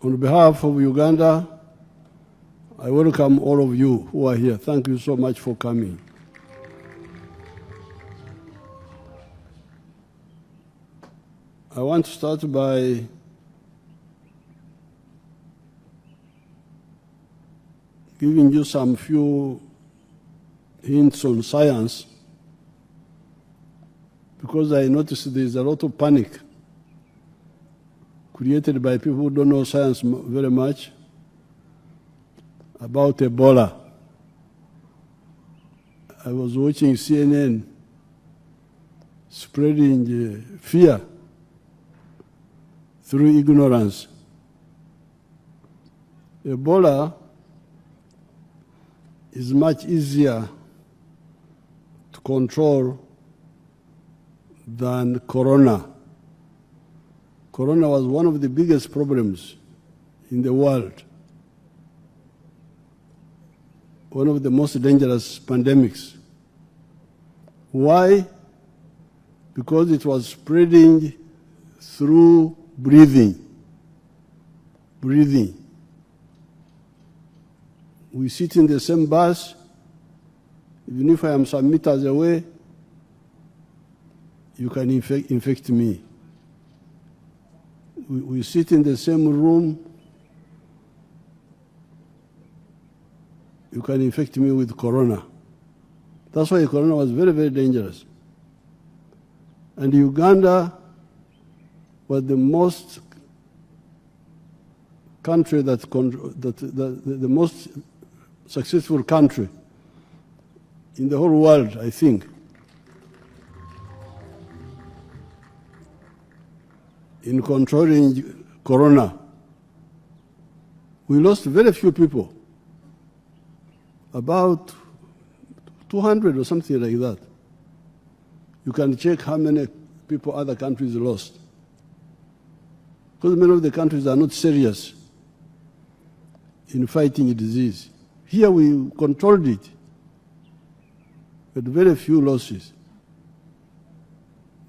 On behalf of Uganda, I welcome all of you who are here. Thank you so much for coming. I want to start by giving you some few hints on science, because I noticed there's a lot of panic created by people who don't know science very much about Ebola. I was watching CNN spreading fear through ignorance. Ebola is much easier to control than corona. Corona was one of the biggest problems in the world, one of the most dangerous pandemics. Why? Because it was spreading through breathing. We sit in the same bus, even if I am some meters away, you can infect me. We sit in the same room, you can infect me with corona. That's why corona was very, very dangerous. And Uganda was the most country the most successful country in the whole world, I think, in controlling corona. We lost very few people, about 200 or something like that. You can check how many people other countries lost, because many of the countries are not serious in fighting a disease. Here we controlled it with very few losses.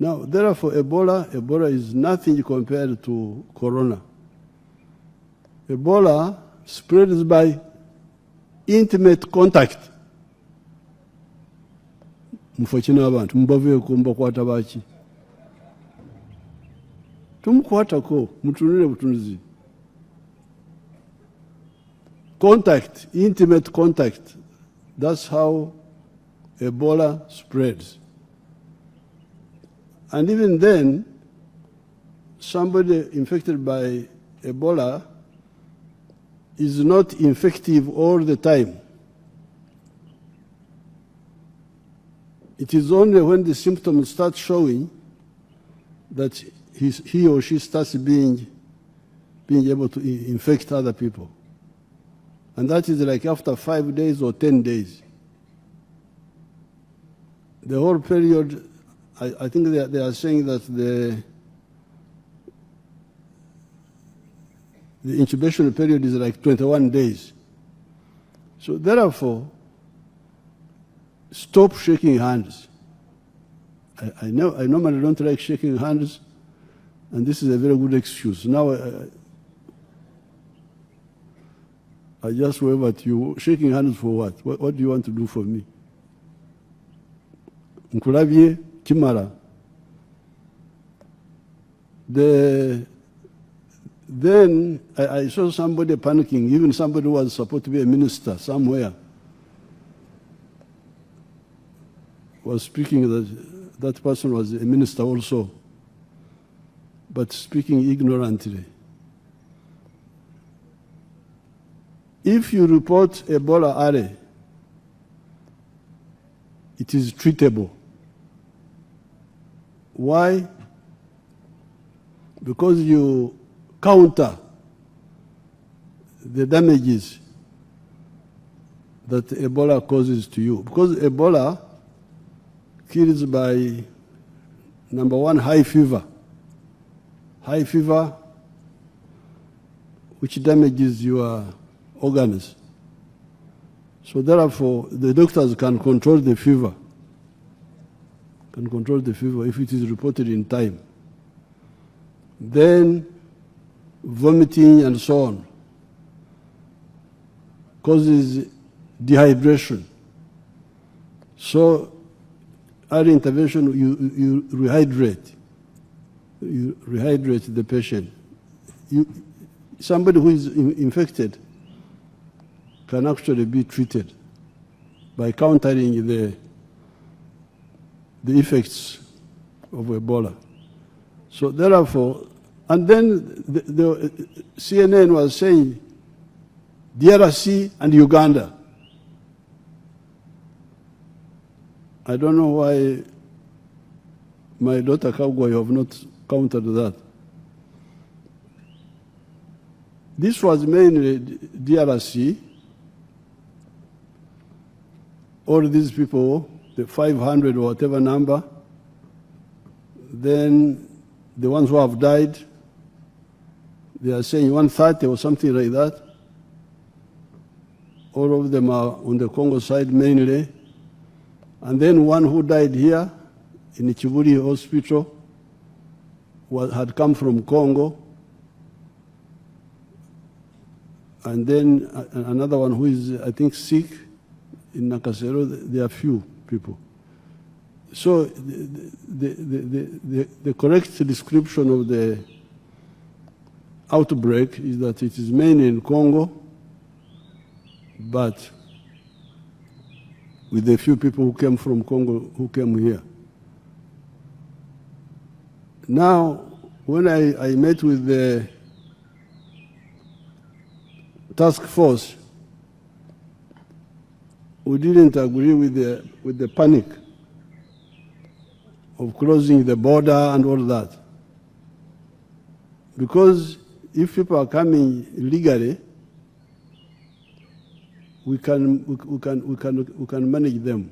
Now, therefore, Ebola is nothing compared to corona. Ebola spreads by intimate contact. Mufachina abantu mbave kumba kwata bachi. Tumukwata ko mutunule butunuzi. Contact, intimate contact. That's how Ebola spreads. And even then, somebody infected by Ebola is not infective all the time. It is only when the symptoms start showing that he or she starts being able to infect other people. And that is like after 5 days or 10 days. The whole period, I think they are saying that the incubation period is like 21 days. So therefore, stop shaking hands. I normally don't like shaking hands, and this is a very good excuse. Now I just wave at you. Shaking hands for what? What do you want to do for me? Nkulabye Kimara. Then I saw somebody panicking, even somebody who was supposed to be a minister somewhere was speaking that person was a minister also, but speaking ignorantly. If you report Ebola early, it is treatable. Why? Because you counter the damages that Ebola causes to you. Because Ebola kills by, number one, high fever. High fever, which damages your organs. So therefore, the doctors can control the fever. Can control the fever if it is reported in time. Then vomiting, and so on, causes dehydration. So early intervention, you rehydrate. You rehydrate the patient. Somebody who is infected can actually be treated by countering the effects of Ebola. So therefore, and then the CNN was saying DRC and Uganda. I don't know why my daughter Kagwe have not countered that. This was mainly DRC. All these people, the 500 or whatever number, then the ones who have died, they are saying 130 or something like that. All of them are on the Congo side mainly. And then one who died here in the Chiburi hospital had come from Congo. And then another one who is, I think, sick in Nakasero. There are few people. So the correct description of the outbreak is that it is mainly in Congo, but with a few people who came from Congo who came here. Now, when I met with the task force, we didn't agree with the panic of closing the border and all that. Because if people are coming illegally, we can manage them.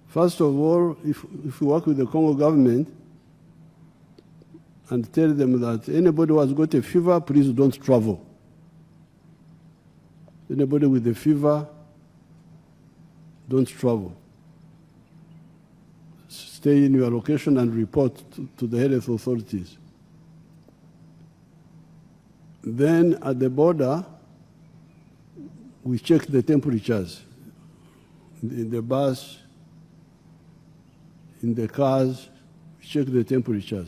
First of all, if we work with the Congo government and tell them that anybody who has got a fever, please don't travel. Anybody with a fever, don't travel. Stay in your location and report to the health authorities. Then at the border, we check the temperatures in the bus, in the cars, we check the temperatures.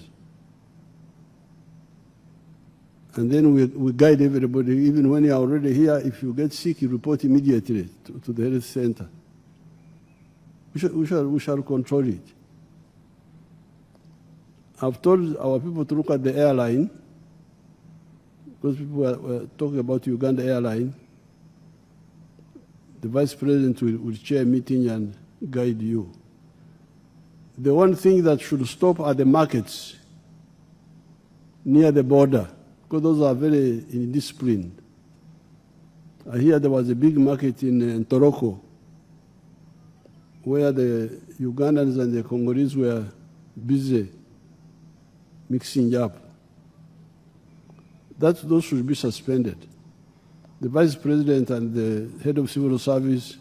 And then we guide everybody, even when you're already here, if you get sick, you report immediately to the health center. We shall control it. I've told our people to look at the airline, because people were talking about Uganda airline. The vice president will chair a meeting and guide you. The one thing that should stop are the markets near the border, because those are very indisciplined. I hear there was a big market in Toroko, where the Ugandans and the Congolese were busy mixing up. Those should be suspended. The vice president and the head of civil service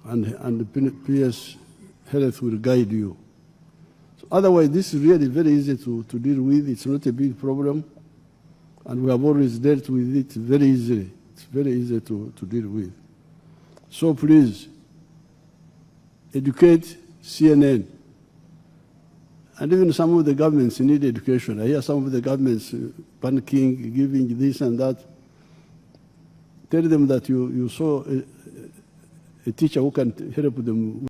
and the PS health will guide you. So otherwise, this is really very easy to deal with. It's not a big problem, and we have always dealt with it very easily. It's very easy to deal with. So please, educate CNN. And even some of the governments need education. I hear some of the governments panicking, giving this and that. Tell them that you saw a teacher who can help them